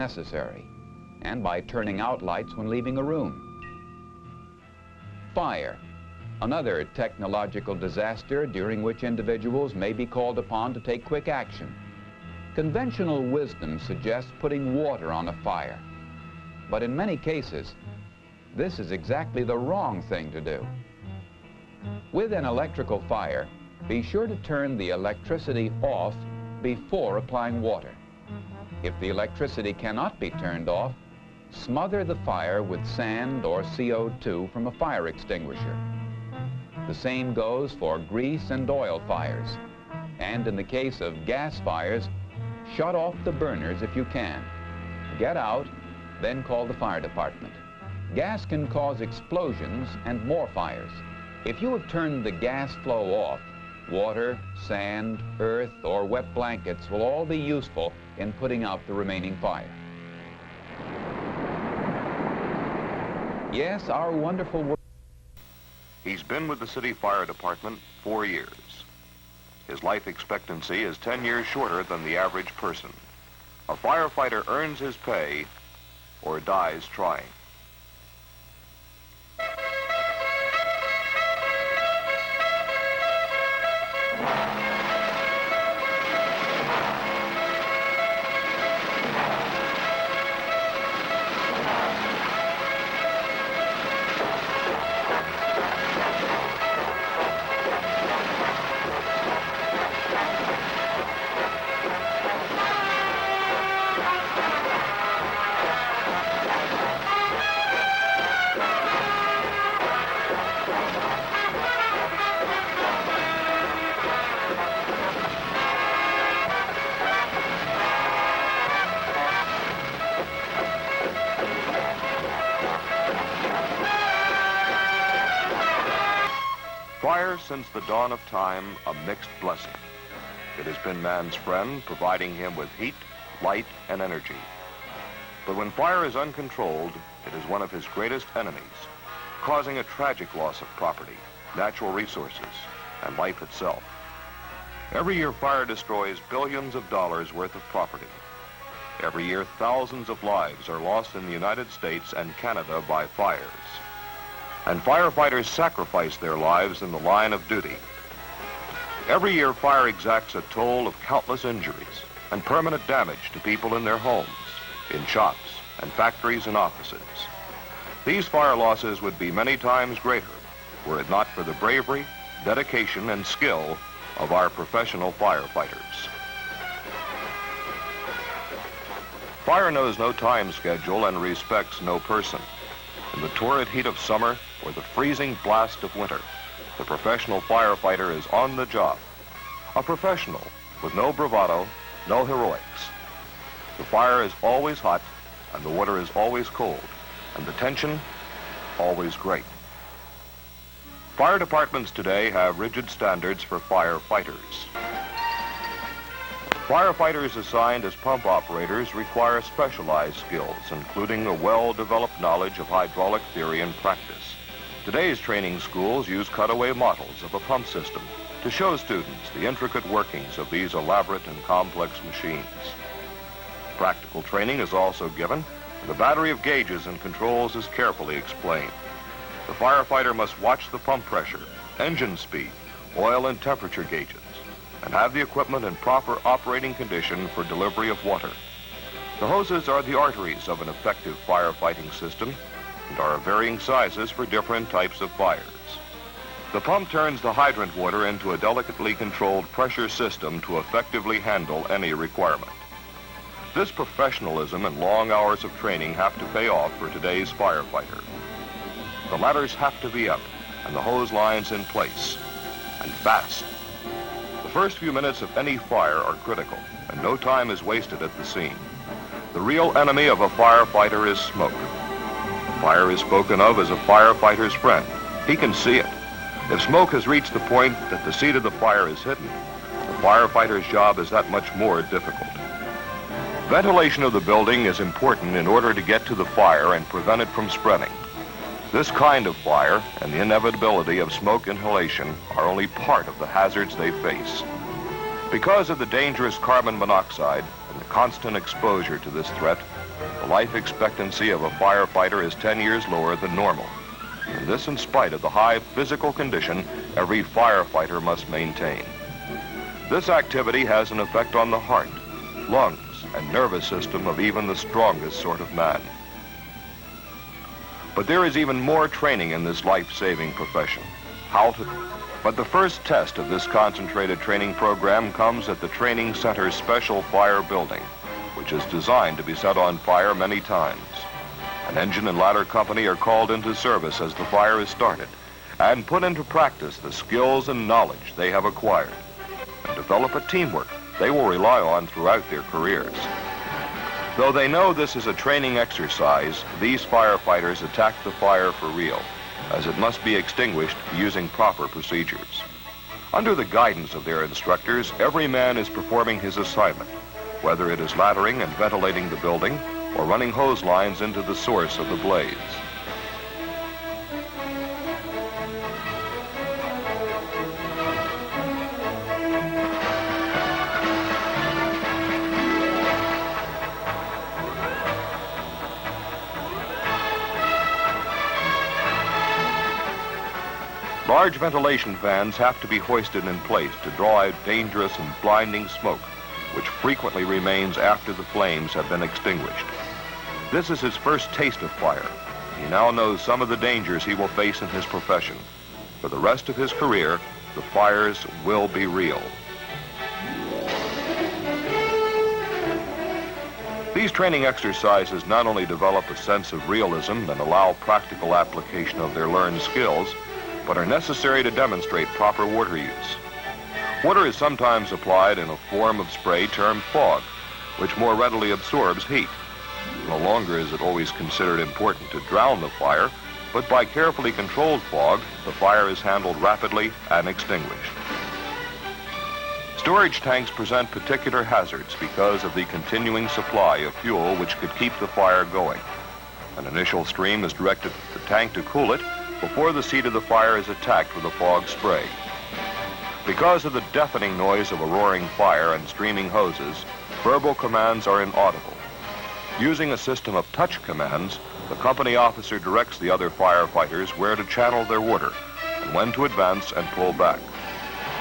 necessary, and by turning out lights when leaving a room. Fire, another technological disaster during which individuals may be called upon to take quick action. Conventional wisdom suggests putting water on a fire, but in many cases, this is exactly the wrong thing to do. With an electrical fire, be sure to turn the electricity off before applying water. If the electricity cannot be turned off, smother the fire with sand or CO2 from a fire extinguisher. The same goes for grease and oil fires. And in the case of gas fires, shut off the burners if you can. Get out, then call the fire department. Gas can cause explosions and more fires. If you have turned the gas flow off, water, sand, earth, or wet blankets will all be useful in putting out the remaining fire. Yes, our wonderful... He's been with the city fire department 4 years. His life expectancy is 10 years shorter than the average person. A firefighter earns his pay or dies trying. Fire, since the dawn of time, a mixed blessing. It has been man's friend, providing him with heat, light, and energy. But when fire is uncontrolled, it is one of his greatest enemies, causing a tragic loss of property, natural resources, and life itself. Every year, fire destroys billions of dollars worth of property. Every year, thousands of lives are lost in the United States and Canada by fires. And firefighters sacrifice their lives in the line of duty. Every year, fire exacts a toll of countless injuries and permanent damage to people in their homes, in shops, and factories and offices. These fire losses would be many times greater were it not for the bravery, dedication, and skill of our professional firefighters. Fire knows no time schedule and respects no person. In the torrid heat of summer or the freezing blast of winter, the professional firefighter is on the job. A professional with no bravado, no heroics. The fire is always hot and the water is always cold and the tension always great. Fire departments today have rigid standards for firefighters. Firefighters assigned as pump operators require specialized skills, including a well-developed knowledge of hydraulic theory and practice. Today's training schools use cutaway models of a pump system to show students the intricate workings of these elaborate and complex machines. Practical training is also given, and the battery of gauges and controls is carefully explained. The firefighter must watch the pump pressure, engine speed, oil and temperature gauges, and have the equipment in proper operating condition for delivery of water. The hoses are the arteries of an effective firefighting system and are of varying sizes for different types of fires. The pump turns the hydrant water into a delicately controlled pressure system to effectively handle any requirement. This professionalism and long hours of training have to pay off for today's firefighter. The ladders have to be up and the hose lines in place, and fast. The first few minutes of any fire are critical, and no time is wasted at the scene. The real enemy of a firefighter is smoke. Fire is spoken of as a firefighter's friend. He can see it. If smoke has reached the point that the seat of the fire is hidden, the firefighter's job is that much more difficult. Ventilation of the building is important in order to get to the fire and prevent it from spreading. This kind of fire and the inevitability of smoke inhalation are only part of the hazards they face. Because of the dangerous carbon monoxide and the constant exposure to this threat, The life expectancy of a firefighter is 10 years lower than normal. And this in spite of the high physical condition every firefighter must maintain. This activity has an effect on the heart, lungs, and nervous system of even the strongest sort of man. But there is even more training in this life-saving profession. But the first test of this concentrated training program comes at the Training Center's special fire building, which is designed to be set on fire many times. An engine and ladder company are called into service as the fire is started and put into practice the skills and knowledge they have acquired and develop a teamwork they will rely on throughout their careers. Though they know this is a training exercise, these firefighters attack the fire for real, as it must be extinguished using proper procedures. Under the guidance of their instructors, every man is performing his assignment, whether it is laddering and ventilating the building or running hose lines into the source of the blaze. Large ventilation fans have to be hoisted in place to draw out dangerous and blinding smoke, which frequently remains after the flames have been extinguished. This is his first taste of fire. He now knows some of the dangers he will face in his profession. For the rest of his career, the fires will be real. These training exercises not only develop a sense of realism and allow practical application of their learned skills, but are necessary to demonstrate proper water use. Water is sometimes applied in a form of spray termed fog, which more readily absorbs heat. No longer is it always considered important to drown the fire, but by carefully controlled fog, the fire is handled rapidly and extinguished. Storage tanks present particular hazards because of the continuing supply of fuel which could keep the fire going. An initial stream is directed at the tank to cool it before the seat of the fire is attacked with a fog spray. Because of the deafening noise of a roaring fire and streaming hoses, verbal commands are inaudible. Using a system of touch commands, the company officer directs the other firefighters where to channel their water and when to advance and pull back.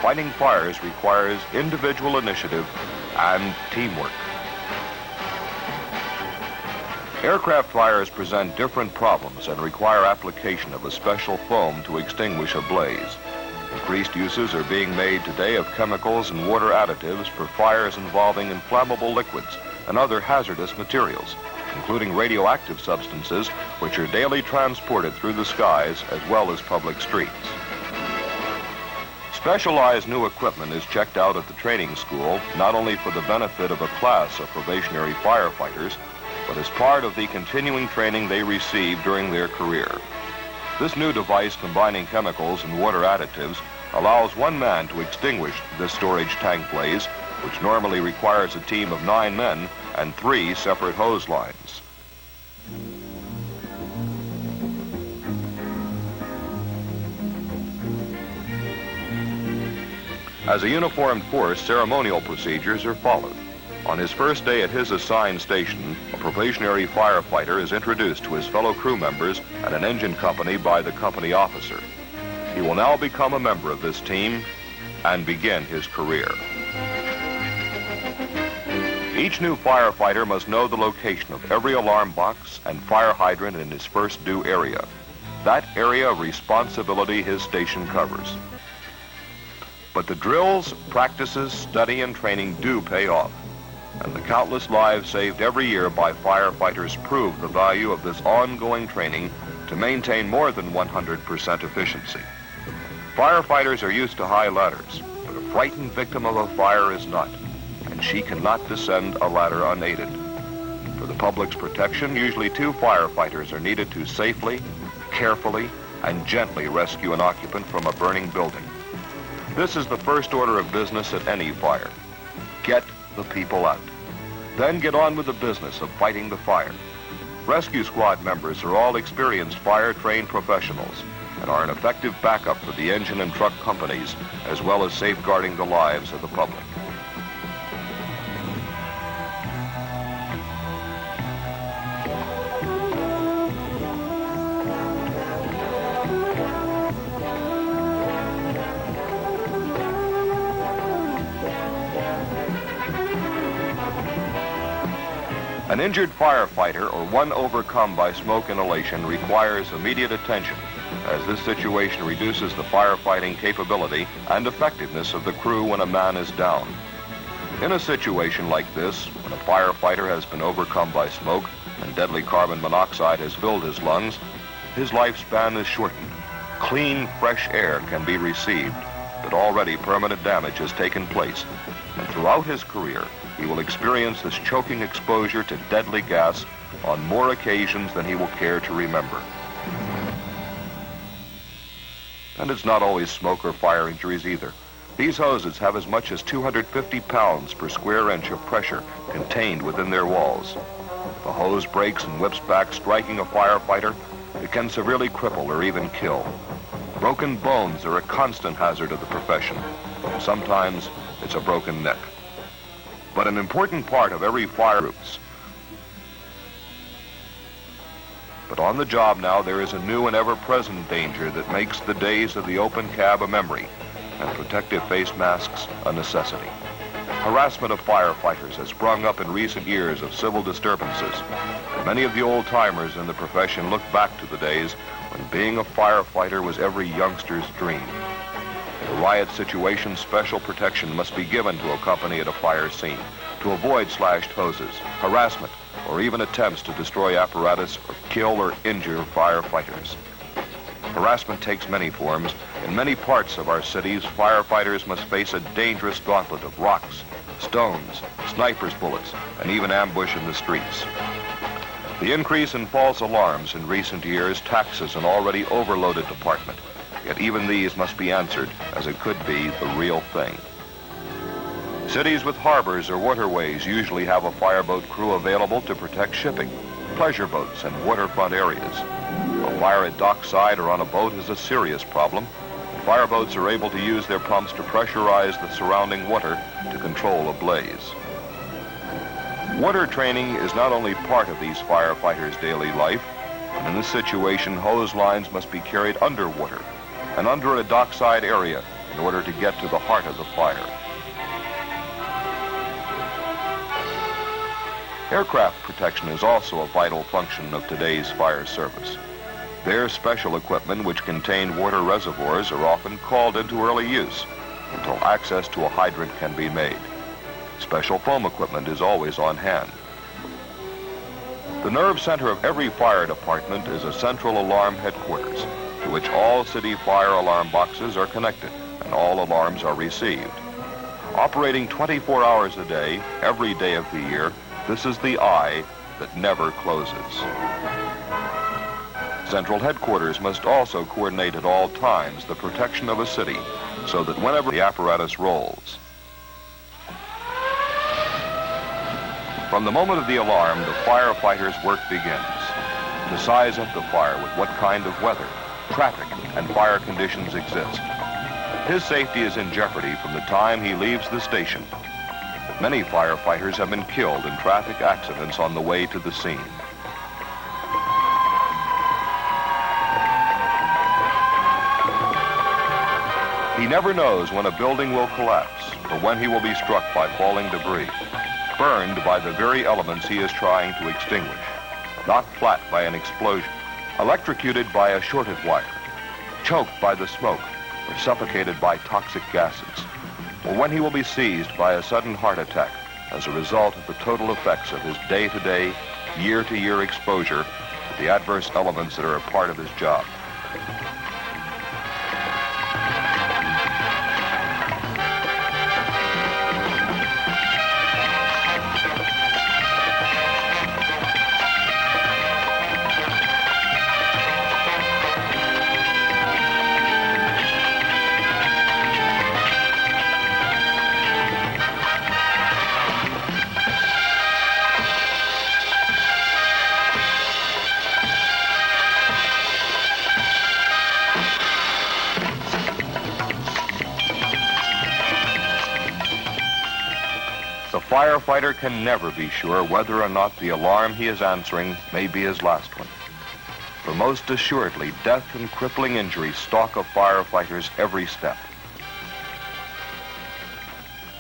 Fighting fires requires individual initiative and teamwork. Aircraft fires present different problems and require application of a special foam to extinguish a blaze. Increased uses are being made today of chemicals and water additives for fires involving inflammable liquids and other hazardous materials, including radioactive substances which are daily transported through the skies as well as public streets. Specialized new equipment is checked out at the training school, not only for the benefit of a class of probationary firefighters, but as part of the continuing training they receive during their career. This new device combining chemicals and water additives allows one man to extinguish this storage tank blaze, which normally requires a team of 9 men and 3 separate hose lines. As a uniformed force, ceremonial procedures are followed. On his first day at his assigned station, a probationary firefighter is introduced to his fellow crew members at an engine company by the company officer. He will now become a member of this team and begin his career. Each new firefighter must know the location of every alarm box and fire hydrant in his first due area. That area of responsibility his station covers. But the drills, practices, study, and training do pay off. And the countless lives saved every year by firefighters prove the value of this ongoing training to maintain more than 100% efficiency. Firefighters are used to high ladders, but a frightened victim of a fire is not, and she cannot descend a ladder unaided. For the public's protection, usually 2 firefighters are needed to safely, carefully, and gently rescue an occupant from a burning building. This is the first order of business at any fire. Get the people out. Then get on with the business of fighting the fire. Rescue squad members are all experienced fire-trained professionals and are an effective backup for the engine and truck companies, as well as safeguarding the lives of the public. An injured firefighter or one overcome by smoke inhalation requires immediate attention, as this situation reduces the firefighting capability and effectiveness of the crew when a man is down. In a situation like this, when a firefighter has been overcome by smoke and deadly carbon monoxide has filled his lungs, his lifespan is shortened. Clean, fresh air can be received, but already permanent damage has taken place. And throughout his career, he will experience this choking exposure to deadly gas on more occasions than he will care to remember. And it's not always smoke or fire injuries either. These hoses have as much as 250 pounds per square inch of pressure contained within their walls. If a hose breaks and whips back, striking a firefighter, it can severely cripple or even kill. Broken bones are a constant hazard of the profession. Sometimes it's a broken neck. But an important part of every fire groups. But on the job now, there is a new and ever-present danger that makes the days of the open cab a memory and protective face masks a necessity. Harassment of firefighters has sprung up in recent years of civil disturbances. Many of the old-timers in the profession look back to the days when being a firefighter was every youngster's dream. In a riot situation, special protection must be given to a company at a fire scene to avoid slashed hoses, harassment, or even attempts to destroy apparatus or kill or injure firefighters. Harassment takes many forms. In many parts of our cities, firefighters must face a dangerous gauntlet of rocks, stones, snipers' bullets, and even ambush in the streets. The increase in false alarms in recent years taxes an already overloaded department. Yet even these must be answered, as it could be the real thing. Cities with harbors or waterways usually have a fireboat crew available to protect shipping, pleasure boats, and waterfront areas. A fire at dockside or on a boat is a serious problem. Fireboats are able to use their pumps to pressurize the surrounding water to control a blaze. Water training is not only part of these firefighters' daily life, but in this situation, hose lines must be carried underwater and under a dockside area in order to get to the heart of the fire. Aircraft protection is also a vital function of today's fire service. Their special equipment, which contain water reservoirs, are often called into early use until access to a hydrant can be made. Special foam equipment is always on hand. The nerve center of every fire department is a central alarm headquarters to which all city fire alarm boxes are connected and all alarms are received. Operating 24 hours a day, every day of the year, this is the eye that never closes. Central headquarters must also coordinate at all times the protection of a city so that whenever the apparatus rolls. From the moment of the alarm, the firefighters' work begins to size up the fire with what kind of weather, traffic, and fire conditions exist. His safety is in jeopardy from the time he leaves the station. Many firefighters have been killed in traffic accidents on the way to the scene. He never knows when a building will collapse or when he will be struck by falling debris, burned by the very elements he is trying to extinguish, knocked flat by an explosion, electrocuted by a shorted wire, choked by the smoke, or suffocated by toxic gases, or when he will be seized by a sudden heart attack as a result of the total effects of his day-to-day, year-to-year exposure to the adverse elements that are a part of his job. The firefighter can never be sure whether or not the alarm he is answering may be his last one. For most assuredly, death and crippling injury stalk a firefighter's every step.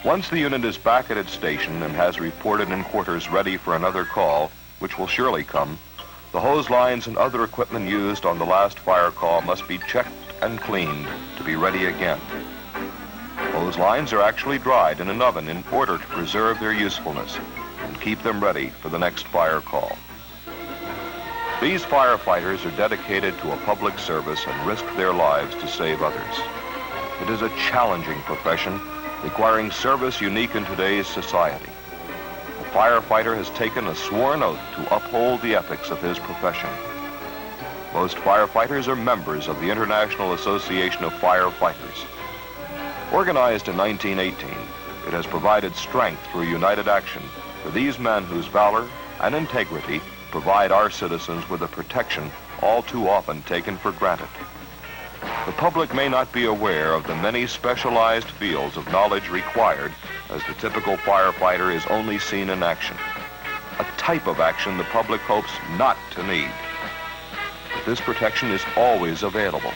Once the unit is back at its station and has reported in quarters ready for another call, which will surely come, the hose lines and other equipment used on the last fire call must be checked and cleaned to be ready again. Hose lines are actually dried in an oven in order to preserve their usefulness and keep them ready for the next fire call. These firefighters are dedicated to a public service and risk their lives to save others. It is a challenging profession requiring service unique in today's society. The firefighter has taken a sworn oath to uphold the ethics of his profession. Most firefighters are members of the International Association of Firefighters. Organized in 1918, it has provided strength through united action for these men whose valor and integrity provide our citizens with a protection all too often taken for granted. The public may not be aware of the many specialized fields of knowledge required, as the typical firefighter is only seen in action, a type of action the public hopes not to need. But this protection is always available.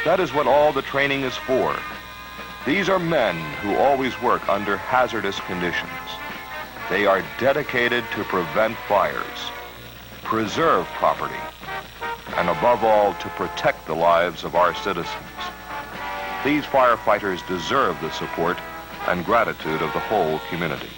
That is what all the training is for. These are men who always work under hazardous conditions. They are dedicated to prevent fires, preserve property, and above all, to protect the lives of our citizens. These firefighters deserve the support and gratitude of the whole community.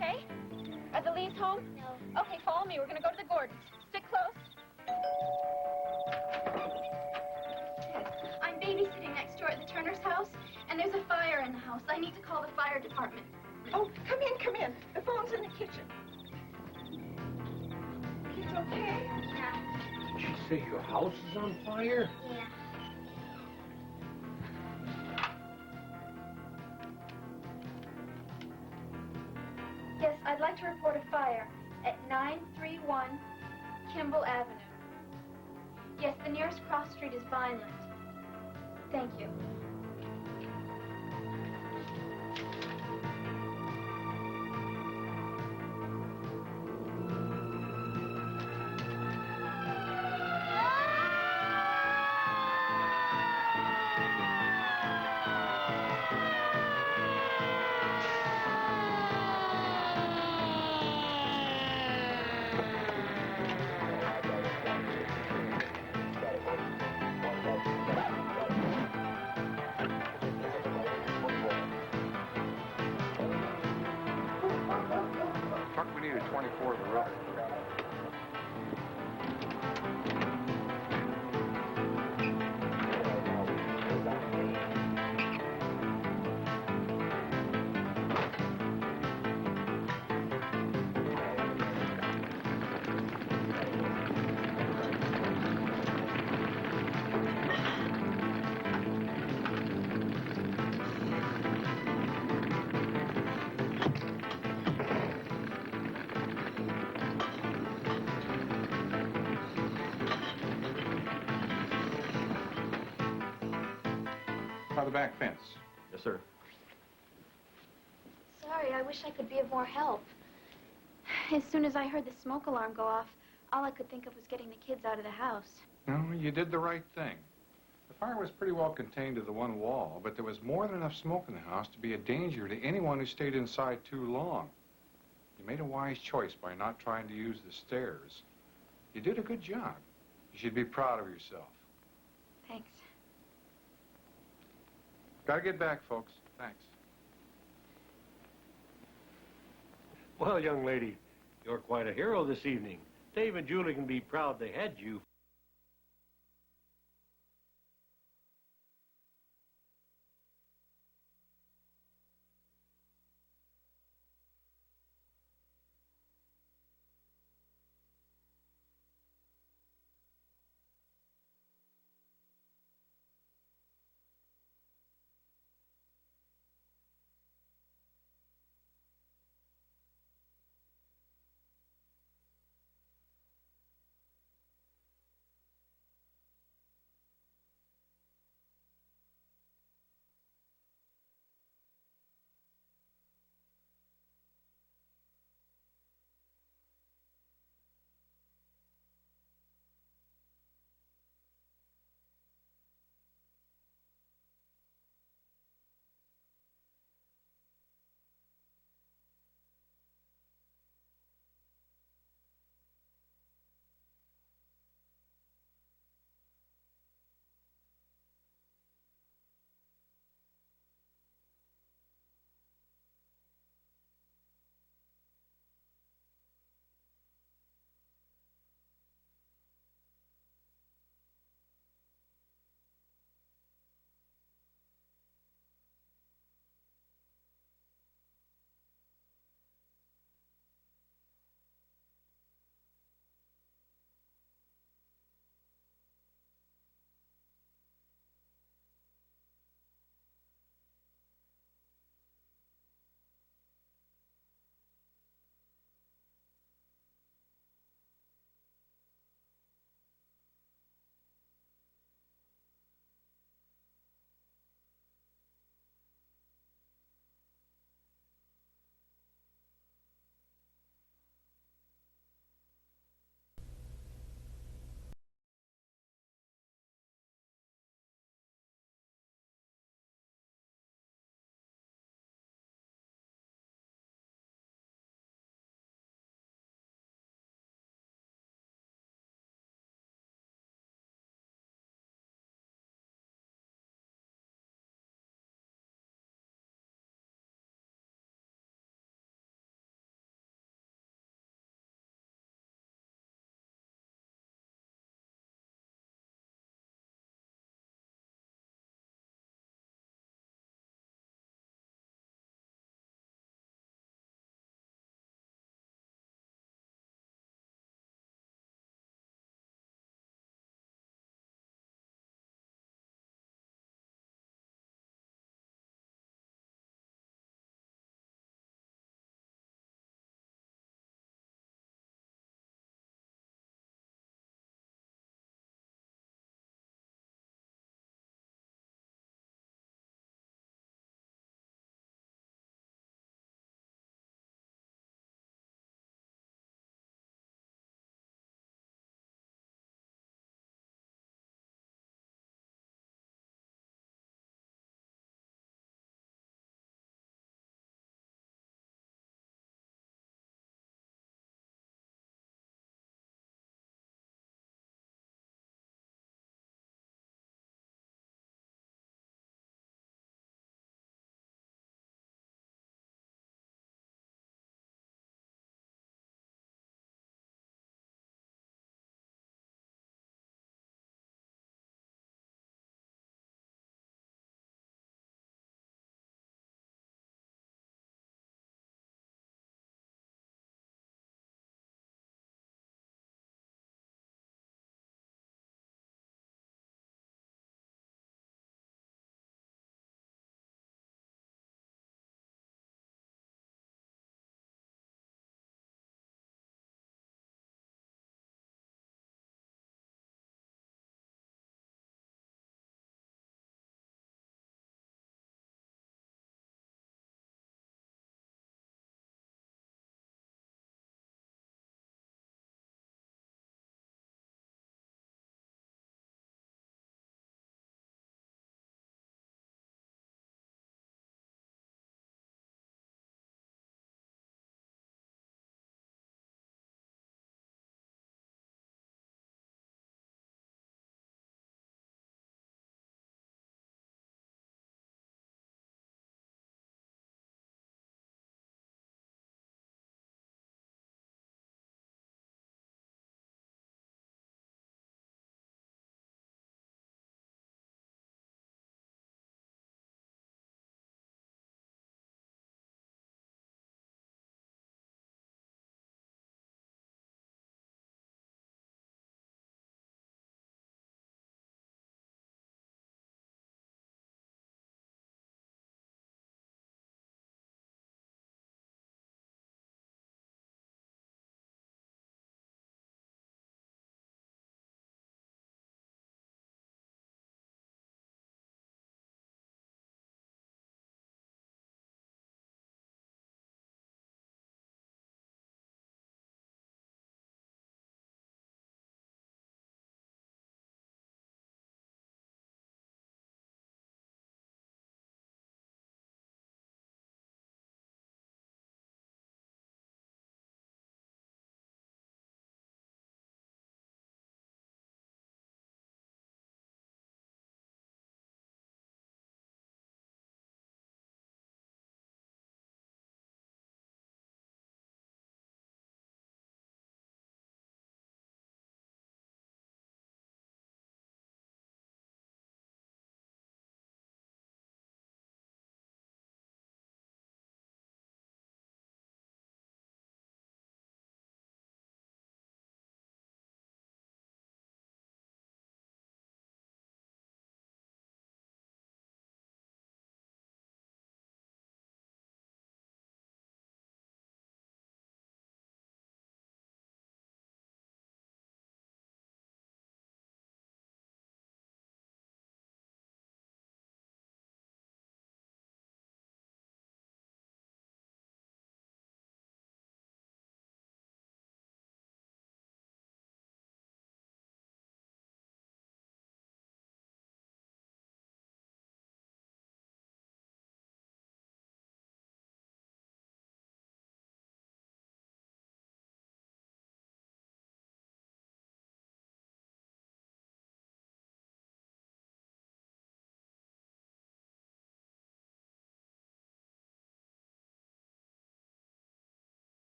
okay? Are the Lees home? No. Okay, follow me. We're going to go to the Gordons. Stick close. I'm babysitting next door at the Turner's house, and there's a fire in the house. I need to call the fire department. Oh, come in, come in. The phone's in the kitchen. Kids okay? Yeah. Did you say your house is on fire? Yeah. Yes, I'd like to report a fire at 931 Kimball Avenue. Yes, the nearest cross street is Vineland. Thank you. Truck, we need a 24 of the road. By the back fence. Yes, sir. Sorry, I wish I could be of more help. As soon as I heard the smoke alarm go off, all I could think of was getting the kids out of the house. No, you did the right thing. The fire was pretty well contained to the one wall, but there was more than enough smoke in the house to be a danger to anyone who stayed inside too long. You made a wise choice by not trying to use the stairs. You did a good job. You should be proud of yourself. Thanks. Gotta get back, folks. Thanks. Well, young lady, you're quite a hero this evening. Dave and Julie can be proud they had you.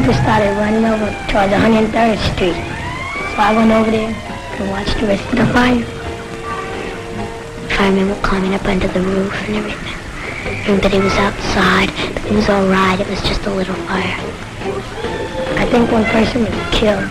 people started running over towards 103rd Street. So I went over there and watched the rest of the fire. Firemen were climbing up under the roof and everything. Everybody was outside. It was all right. It was just a little fire. I think one person was killed.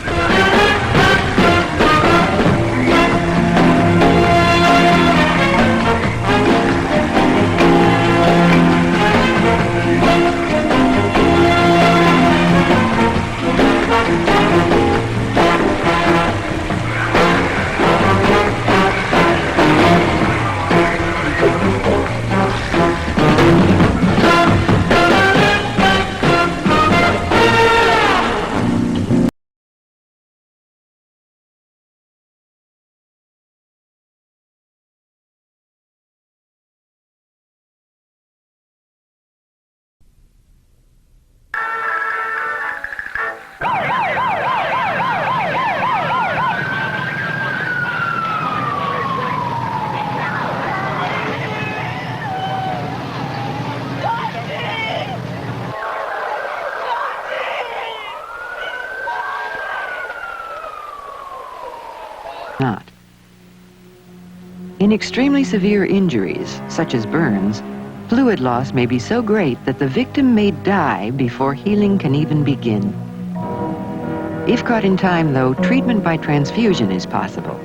Not. In extremely severe injuries, such as burns, fluid loss may be so great that the victim may die before healing can even begin. If caught in time, though, treatment by transfusion is possible.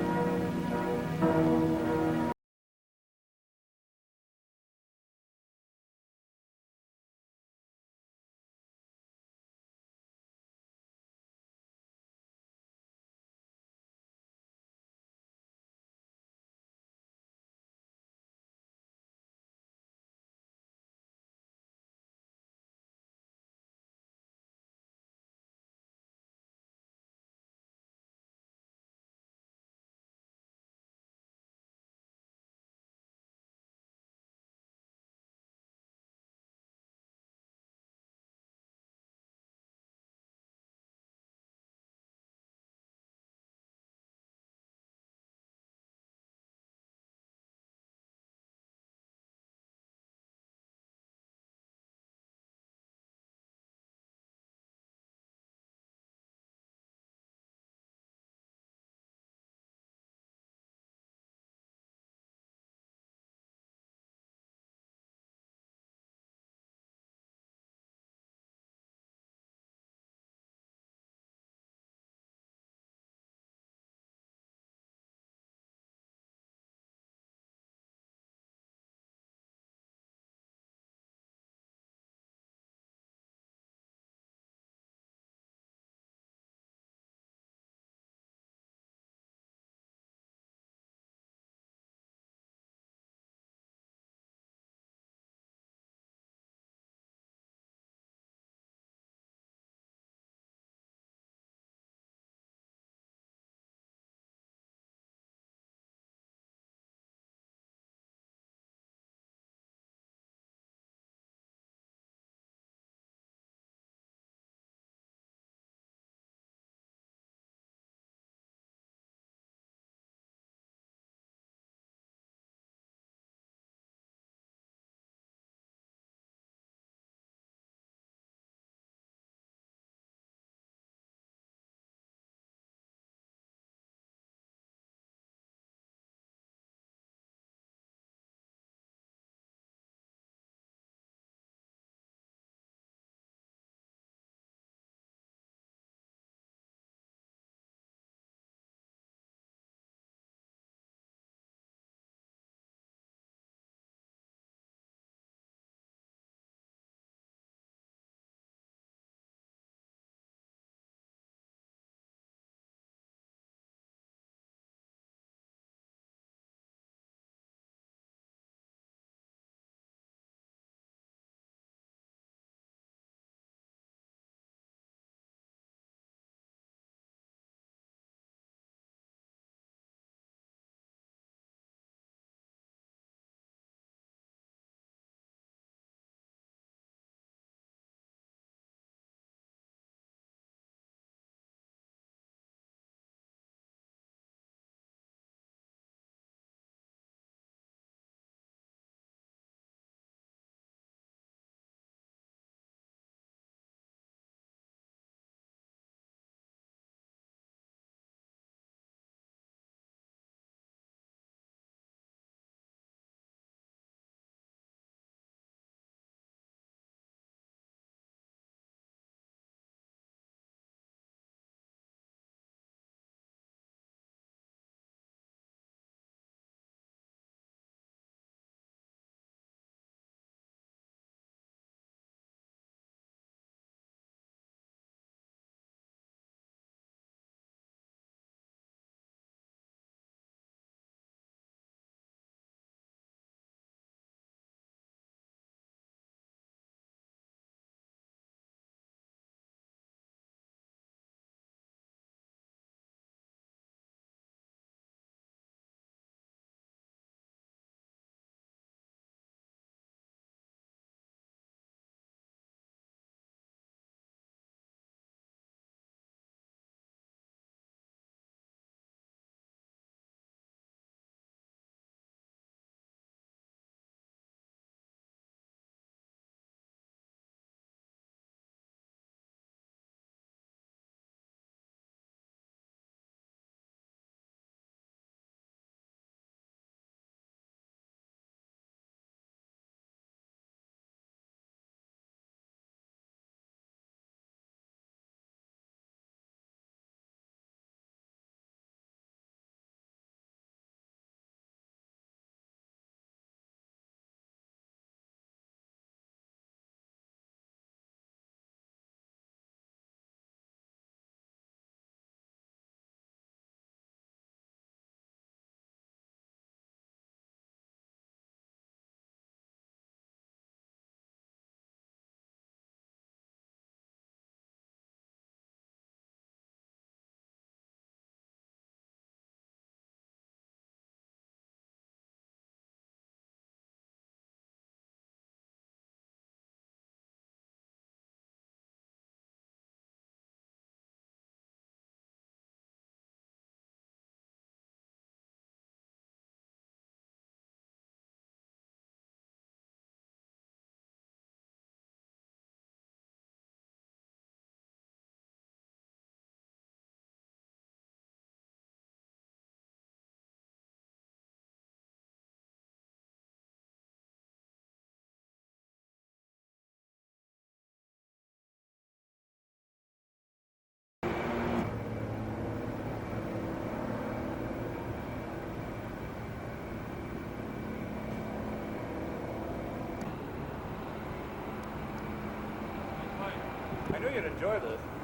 I knew you'd enjoy this.